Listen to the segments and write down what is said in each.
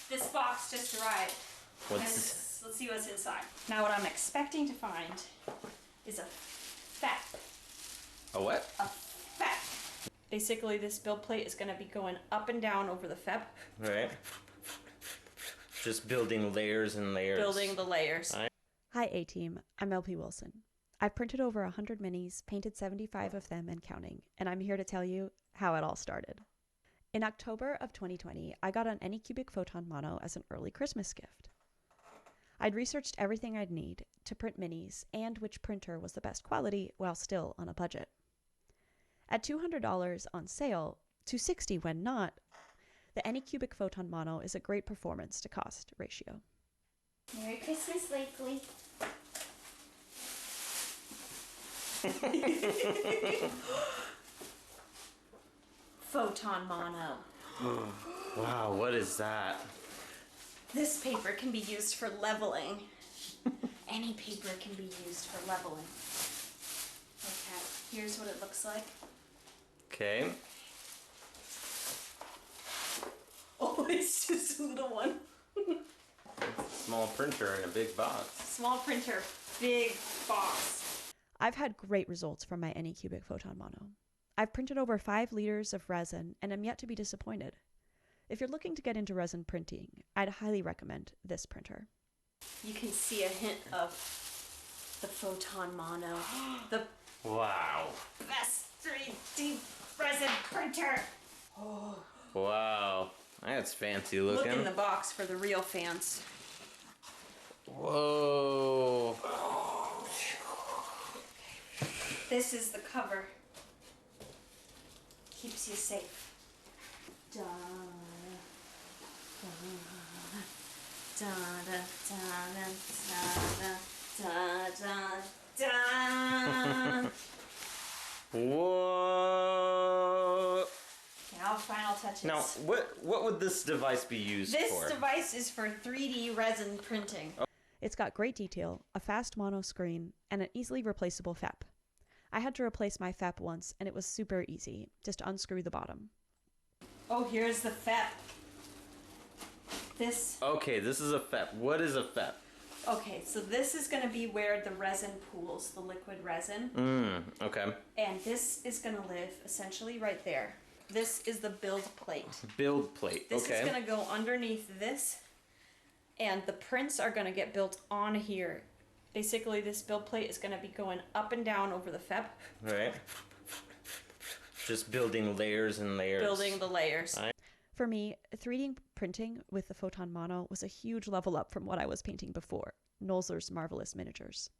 This box just arrived. What's Let's see what's inside. Now what I'm expecting to find is a FEP. a what? A FEP. Basically this build plate is going to be going up and down over the FEP. Right. Just building layers and layers. Building the layers. Hi A-Team, I'm LP Wilson. I've printed over 100 minis, painted 75 of them and counting, and I'm here to tell you how it all started. In October of 2020, I got an Anycubic Photon Mono as an early Christmas gift. I'd researched everything I'd need to print minis and which printer was the best quality while still on a budget. At $200 on sale, $260 when not, the Anycubic Photon Mono is a great performance to cost ratio. Merry Christmas, Lakely. Photon Mono. Wow, what is that? This paper can be used for leveling. Any paper can be used for leveling. Okay, here's what it looks like. Okay. Oh, it's just a little one. Small printer in a big box. Small printer, big box. I've had great results from my Anycubic Photon Mono. I've printed over 5 liters of resin and am yet to be disappointed. If you're looking to get into resin printing, I'd highly recommend this printer. You can see a hint of the Photon Mono. The Wow. best 3D resin printer. Oh. Wow. That's fancy Look looking. in the box for the real fans. Whoa. This is the cover. Keeps you safe. Da, da, da, da, da, da, da, da. Whoa. Now final touches. Now, what would this device be used This for? device is for 3D resin printing. It's got great detail, a fast mono screen, and an easily replaceable FEP. I had to replace my FEP once, and it was super easy. Just unscrew the bottom. Oh, here's the FEP. This. Okay, this is a FEP. What is a FEP? Okay, so this is going to be where the resin pools, the liquid resin. Okay. And this is going to live essentially right there. This is the build plate. Build plate. This okay. is going to go underneath this, and the prints are going to get built on here. Basically, this build plate is going to be going up and down over the FEP. Right. Just building layers and layers. Building the layers. For me, 3D printing with the Photon Mono was a huge level up from what I was painting before, Nolzur's Marvelous Miniatures.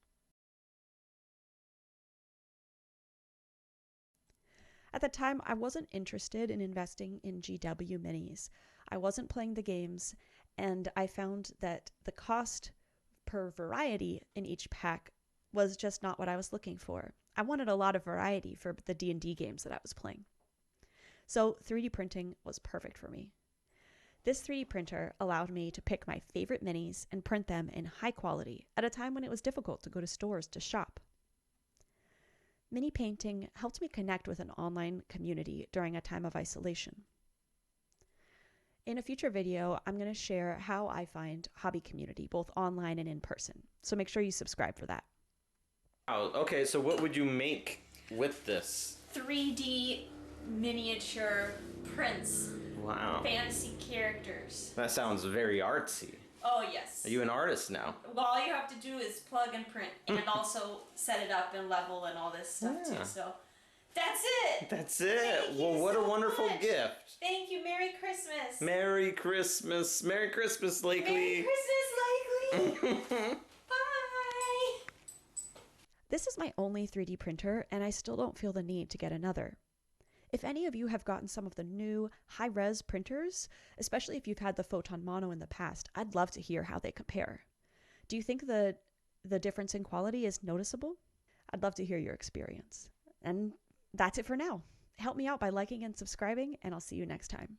At the time, I wasn't interested in investing in GW minis. I wasn't playing the games, and I found that the cost per variety in each pack was just not what I was looking for. I wanted a lot of variety for the D&D games that I was playing. So 3D printing was perfect for me. This 3D printer allowed me to pick my favorite minis and print them in high quality at a time when it was difficult to go to stores to shop. Mini painting helped me connect with an online community during a time of isolation. In a future video, I'm going to share how I find hobby community, both online and in person. So make sure you subscribe for that. Oh, okay, so what would you make with this? 3D miniature prints. Wow. Fantasy characters. That sounds very artsy. Oh, yes. Are you an artist now? Well, all you have to do is plug and print and also set it up and level and all this stuff Yeah. too. So that's it. That's it. Thank Well, you what so a wonderful much. gift. Thank you. Merry Christmas. Merry Christmas. Merry Christmas, Merry Lakely. Christmas, Lakely. Bye. This is my only 3D printer, and I still don't feel the need to get another. If any of you have gotten some of the new high-res printers, especially if you've had the Photon Mono in the past, I'd love to hear how they compare. Do you think the difference in quality is noticeable? I'd love to hear your experience. And that's it for now. Help me out by liking and subscribing, and I'll see you next time.